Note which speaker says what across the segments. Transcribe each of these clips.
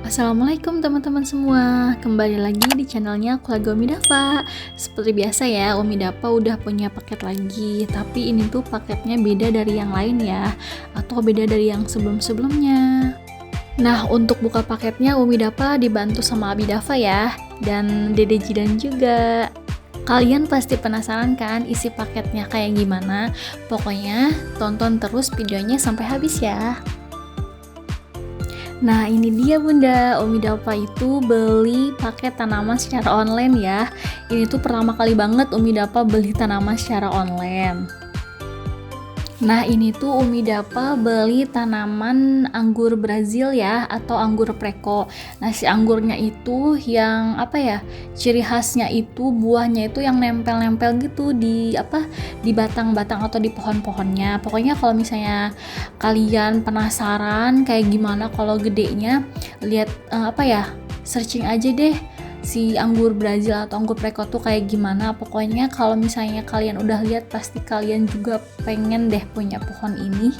Speaker 1: Assalamualaikum teman-teman semua, kembali lagi di channelnya Keluarga Umi Dafa. Seperti biasa ya, Umi Dafa udah punya paket lagi, tapi ini tuh paketnya beda dari yang lain ya, atau beda dari yang sebelum-sebelumnya. Nah, untuk buka paketnya Umi Dafa dibantu sama Abi Dafa ya, dan Dede Jidan juga. Kalian pasti penasaran kan isi paketnya kayak gimana? Pokoknya tonton terus videonya sampai habis ya. Nah ini dia bunda, Umi Dafa itu beli paket tanaman secara online ya. Ini tuh pertama kali banget Umi Dafa beli tanaman secara online. Nah ini tuh Umi Dafa beli tanaman anggur Brazil ya, atau anggur preko. Nah si anggurnya itu yang apa ya, ciri khasnya itu buahnya itu yang nempel-nempel gitu di di batang-batang atau di pohon-pohonnya. Pokoknya kalau misalnya kalian penasaran kayak gimana kalau gedenya, lihat searching aja deh si anggur Brazil atau anggur preko tuh kayak gimana. Pokoknya kalau misalnya kalian udah lihat pasti kalian juga pengen deh punya pohon ini.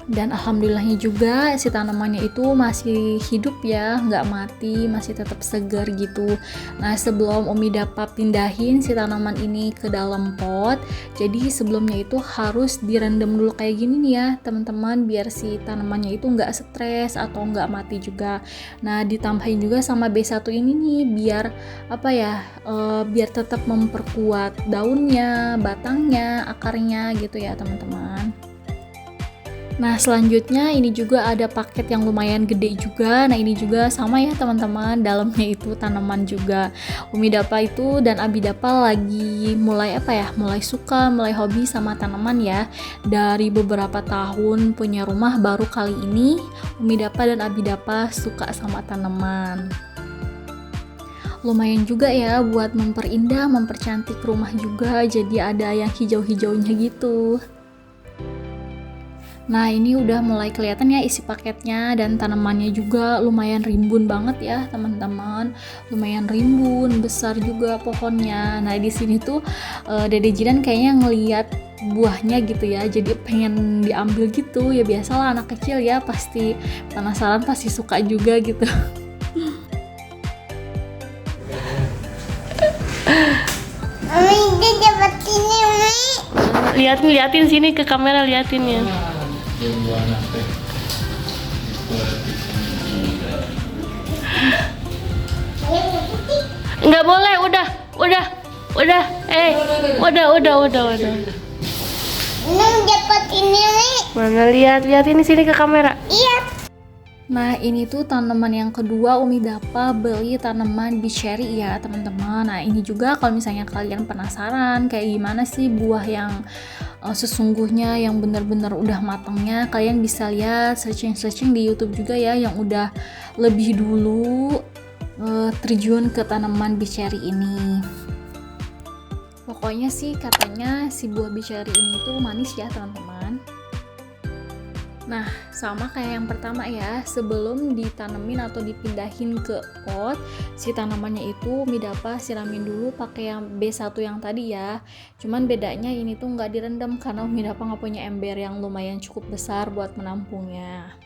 Speaker 1: Dan alhamdulillahnya juga si tanamannya itu masih hidup ya, nggak mati, masih tetap segar gitu. Nah sebelum Umi Dafa pindahin si tanaman ini ke dalam pot, jadi sebelumnya itu harus direndam dulu kayak gini nih ya teman-teman, biar si tanamannya itu nggak stres atau nggak mati juga. Nah ditambahin juga sama B1 ini nih, biar biar tetap memperkuat daunnya, batangnya, akarnya gitu ya teman-teman. Nah selanjutnya ini juga ada paket yang lumayan gede juga. Nah ini juga sama ya teman-teman, dalamnya itu tanaman juga. Umi Dafa itu dan Abi Dafa lagi mulai suka, mulai hobi sama tanaman ya. Dari beberapa tahun punya rumah, baru kali ini Umi Dafa dan Abi Dafa suka sama tanaman. Lumayan juga ya buat memperindah, mempercantik rumah juga, jadi ada yang hijau-hijaunya gitu. Nah ini udah mulai kelihatan ya isi paketnya, dan tanamannya juga lumayan rimbun banget ya teman-teman, lumayan rimbun, besar juga pohonnya. Nah di sini tuh Dede Jidan kayaknya ngeliat buahnya gitu ya, jadi pengen diambil gitu ya. Biasalah anak kecil ya, pasti penasaran, pasti suka juga gitu.
Speaker 2: Mami dia dapat ini, Mami.
Speaker 3: Liatin sini ke kamera, liatin ya. Nggak boleh, udah. Udah.
Speaker 2: Neng dapat ini, Mi.
Speaker 3: Mana lihat ini sini ke kamera.
Speaker 2: Iya.
Speaker 1: Nah ini tuh tanaman yang kedua Umi Dafa beli tanaman beach-cherry ya teman-teman. Nah ini juga kalau misalnya kalian penasaran kayak gimana sih buah yang sesungguhnya, yang benar-benar udah matangnya, kalian bisa lihat searching di YouTube juga ya, yang udah lebih dulu terjun ke tanaman beach-cherry ini. Pokoknya sih katanya si buah beach-cherry ini tuh manis ya teman-teman. Nah, sama kayak yang pertama ya, sebelum ditanemin atau dipindahin ke pot, si tanamannya itu Umi Dafa siramin dulu pakai yang B1 yang tadi ya. Cuman bedanya ini tuh nggak direndam karena Umi Dafa nggak punya ember yang lumayan cukup besar buat menampungnya.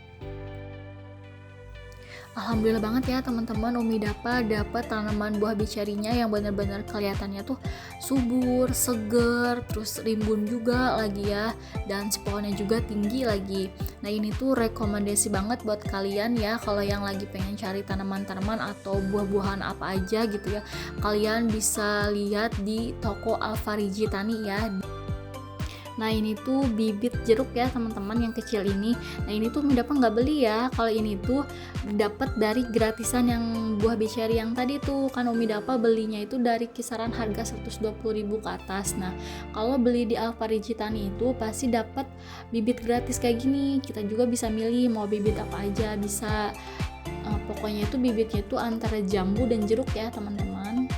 Speaker 1: Alhamdulillah banget ya teman-teman, Umi Dafa dapat tanaman buah beach-cherry-nya yang benar-benar kelihatannya tuh subur, seger, terus rimbun juga lagi ya, dan si pohonnya juga tinggi lagi. Nah ini tuh rekomendasi banget buat kalian ya, kalau yang lagi pengen cari tanaman-tanaman atau buah-buahan apa aja gitu ya, kalian bisa lihat di toko Alfariji Tani ya. Nah ini tuh bibit jeruk ya teman-teman, yang kecil ini. Nah ini tuh Umi Dafa nggak beli ya, kalau ini tuh dapat dari gratisan yang buah beach-cherry yang tadi tuh. Kan Umi Dafa belinya itu dari kisaran harga 120.000 ke atas. Nah kalau beli di Alfariji Tani itu pasti dapat bibit gratis kayak gini. Kita juga bisa milih mau bibit apa aja, bisa pokoknya itu bibitnya itu antara jambu dan jeruk ya teman-teman.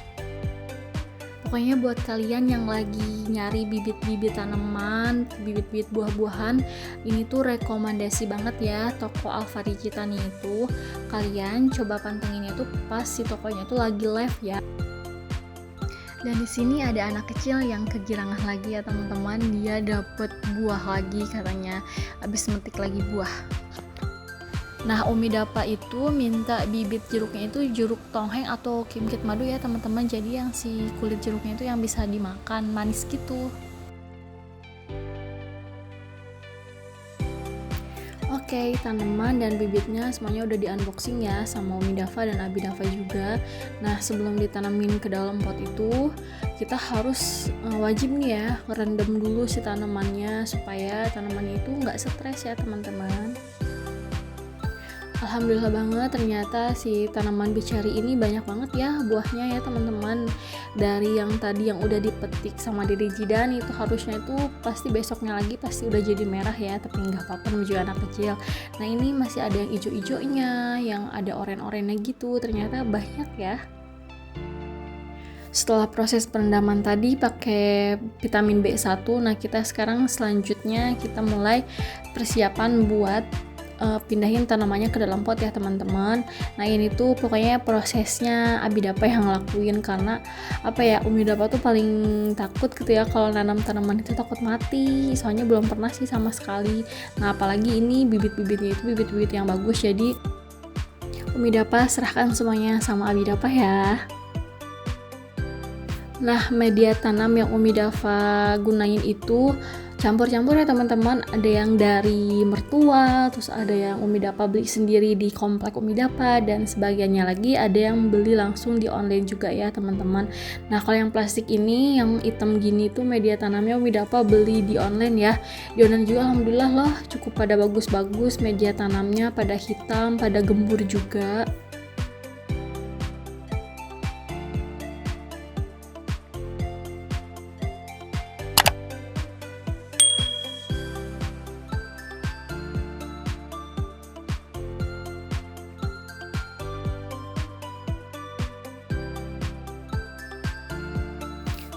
Speaker 1: Pokoknya buat kalian yang lagi nyari bibit-bibit tanaman, bibit-bibit buah-buahan, ini tuh rekomendasi banget ya toko Alfariji Tani itu. Kalian coba pantengin itu pas si tokonya itu lagi live ya. Dan di sini ada anak kecil yang kegirangan lagi ya teman-teman, dia dapet buah lagi katanya, habis metik lagi buah. Nah, Umi Dapa itu minta bibit jeruknya itu jeruk tongheng atau kimkit madu ya teman-teman. Jadi yang si kulit jeruknya itu yang bisa dimakan, manis gitu. Oke, tanaman dan bibitnya semuanya udah di unboxing ya sama Umi Dava dan Abi Dava juga. Nah, sebelum ditanamin ke dalam pot itu, kita harus wajib nih ya ngerendam dulu si tanamannya supaya tanamannya itu nggak stres ya teman-teman. Alhamdulillah banget, ternyata si tanaman bicari ini banyak banget ya buahnya ya teman-teman. Dari yang tadi yang udah dipetik sama Dede Jidan itu harusnya itu pasti besoknya lagi pasti udah jadi merah ya, tapi nggak apa-apa namanya anak kecil. Nah, ini masih ada yang ijo-ijonya, yang ada oren-orennya gitu, ternyata banyak ya. Setelah proses perendaman tadi pakai vitamin B1, nah kita sekarang selanjutnya kita mulai persiapan buat pindahin tanamannya ke dalam pot ya teman-teman. Nah, ini tuh pokoknya prosesnya Abi Dapa yang ngelakuin karena apa ya, Umi Dapa tuh paling takut gitu ya kalau nanam tanaman itu takut mati. Soalnya belum pernah sih sama sekali. Nah, apalagi ini bibit-bibitnya itu bibit-bibit yang bagus. Jadi Umi Dapa serahkan semuanya sama Abi Dapa ya. Nah, media tanam yang Umi Dava gunain itu campur-campur ya teman-teman. Ada yang dari mertua, terus ada yang Umi Dapa beli sendiri di komplek Umi Dapa, dan sebagiannya lagi ada yang beli langsung di online juga ya teman-teman. Nah, kalau yang plastik ini yang hitam gini tuh media tanamnya Umi Dapa beli di online ya. Di online juga alhamdulillah loh cukup pada bagus-bagus media tanamnya, pada hitam, pada gembur juga.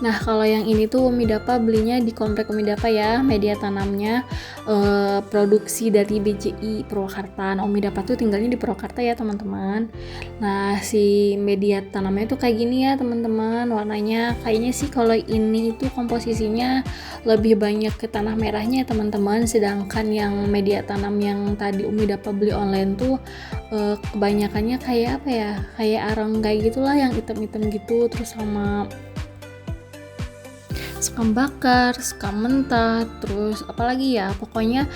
Speaker 1: Nah, kalau yang ini tuh Umi Dapa belinya di komplek Umi Dapa ya, media tanamnya produksi dari BJI Purwakarta. Nah, Umi Dapa tuh tinggalnya di Purwakarta ya teman-teman. Nah, si media tanamnya tuh kayak gini ya teman-teman, warnanya kayaknya sih kalau ini itu komposisinya lebih banyak ke tanah merahnya ya teman-teman, sedangkan yang media tanam yang tadi Umi Dapa beli online tuh kebanyakannya kayak apa ya, kayak arang kayak gitulah yang hitam-hitam gitu, terus sama sekam bakar, sekam mentah, terus apalagi ya, pokoknya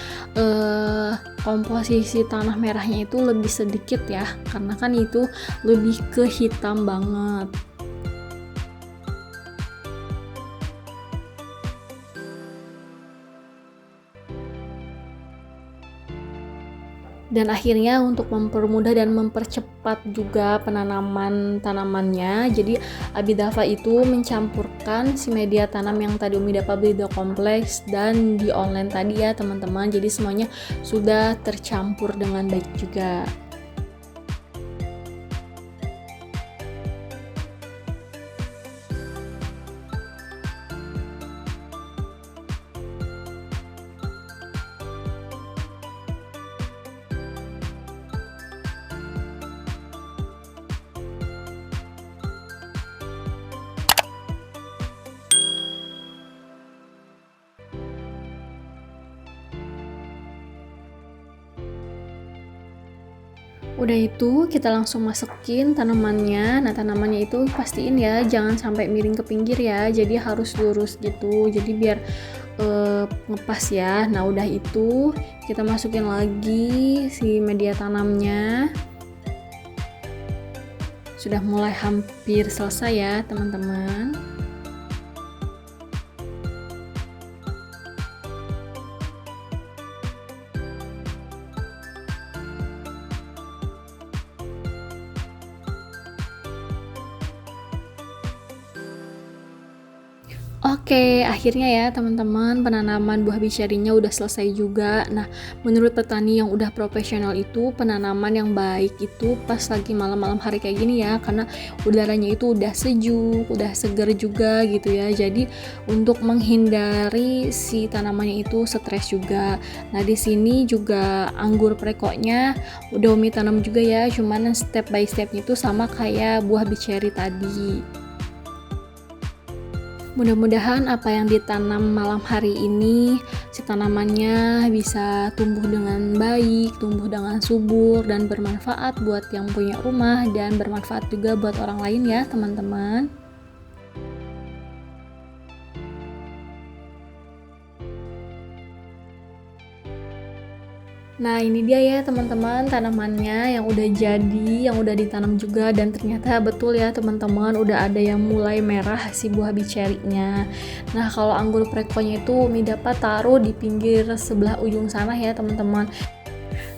Speaker 1: komposisi tanah merahnya itu lebih sedikit ya, karena kan itu lebih ke hitam banget. Dan akhirnya untuk mempermudah dan mempercepat juga penanaman tanamannya, jadi Abi Dava itu mencampurkan si media tanam yang tadi Umi Dapa beli di kompleks dan di online tadi ya teman-teman, jadi semuanya sudah tercampur dengan baik juga. Udah itu kita langsung masukin tanamannya. Nah, tanamannya itu pastiin ya jangan sampai miring ke pinggir ya, jadi harus lurus gitu, jadi biar ngepas ya. Nah, udah itu kita masukin lagi si media tanamnya. Sudah mulai hampir selesai ya teman-teman. Oke, akhirnya ya teman-teman penanaman buah bicarinya udah selesai juga. Nah, menurut petani yang udah profesional itu penanaman yang baik itu pas lagi malam-malam hari kayak gini ya, karena udaranya itu udah sejuk, udah segar juga gitu ya. Jadi untuk menghindari si tanamannya itu stres juga. Nah, di sini juga anggur prekoknya udah Umi tanam juga ya, cuman step by stepnya itu sama kayak buah bicari tadi. Mudah-mudahan apa yang ditanam malam hari ini, si tanamannya bisa tumbuh dengan baik, tumbuh dengan subur, dan bermanfaat buat yang punya rumah, dan bermanfaat juga buat orang lain ya teman-teman. Nah ini dia ya teman-teman tanamannya yang udah jadi, yang udah ditanam juga, dan ternyata betul ya teman-teman udah ada yang mulai merah si buah bicerinya. Nah kalau anggur prekonya itu Umi dapat taruh di pinggir sebelah ujung sana ya teman-teman.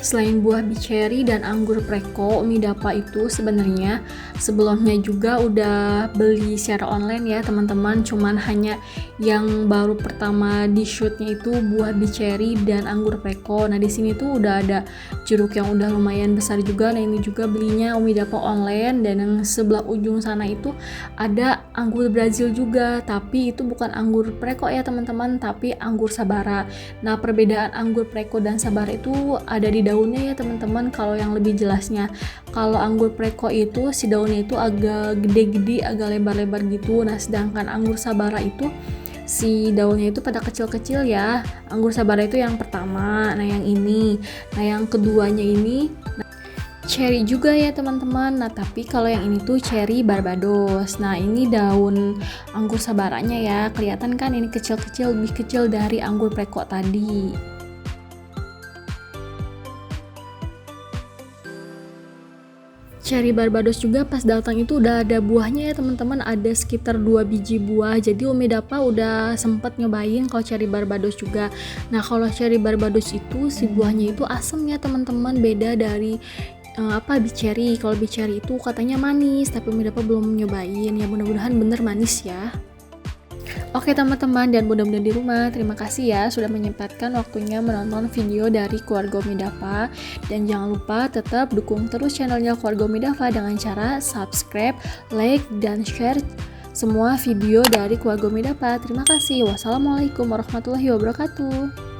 Speaker 1: Selain buah biceri dan anggur preko, Umi Dapa itu sebenarnya sebelumnya juga udah beli secara online ya teman-teman. Cuman hanya yang baru pertama di shootnya itu buah biceri dan anggur preko. Nah di sini tuh udah ada jeruk yang udah lumayan besar juga. Nah ini juga belinya Umi Dapa online, dan yang sebelah ujung sana itu ada anggur Brazil juga. Tapi itu bukan anggur preko ya teman-teman, tapi anggur sabara. Nah perbedaan anggur preko dan sabara itu ada di daunnya ya teman-teman. Kalau yang lebih jelasnya, kalau anggur preko itu si daunnya itu agak gede-gede, agak lebar-lebar gitu. Nah sedangkan anggur sabara itu si daunnya itu pada kecil-kecil ya. Anggur sabara itu yang pertama, nah yang ini. Nah yang keduanya ini cherry juga ya teman-teman. Nah tapi kalau yang ini tuh cherry Barbados. Nah ini daun anggur sabaranya ya, kelihatan kan ini kecil-kecil, lebih kecil dari anggur preko tadi. Cherry Barbados juga pas datang itu udah ada buahnya ya teman-teman, ada sekitar 2 biji buah. Jadi Umi Dapa udah sempet nyobain kalau cherry Barbados juga. Nah kalau cherry Barbados itu si buahnya itu asem ya teman-teman, beda dari biceri. Kalau biceri itu katanya manis, tapi Umi Dapa belum nyobain ya, mudah-mudahan bener manis ya. Oke teman-teman, dan mudah-mudahan di rumah, terima kasih ya sudah menyempatkan waktunya menonton video dari keluarga Umi Dapa. Dan jangan lupa tetap dukung terus channelnya keluarga Umi Dapa dengan cara subscribe, like, dan share semua video dari keluarga Umi Dapa. Terima kasih. Wassalamualaikum warahmatullahi wabarakatuh.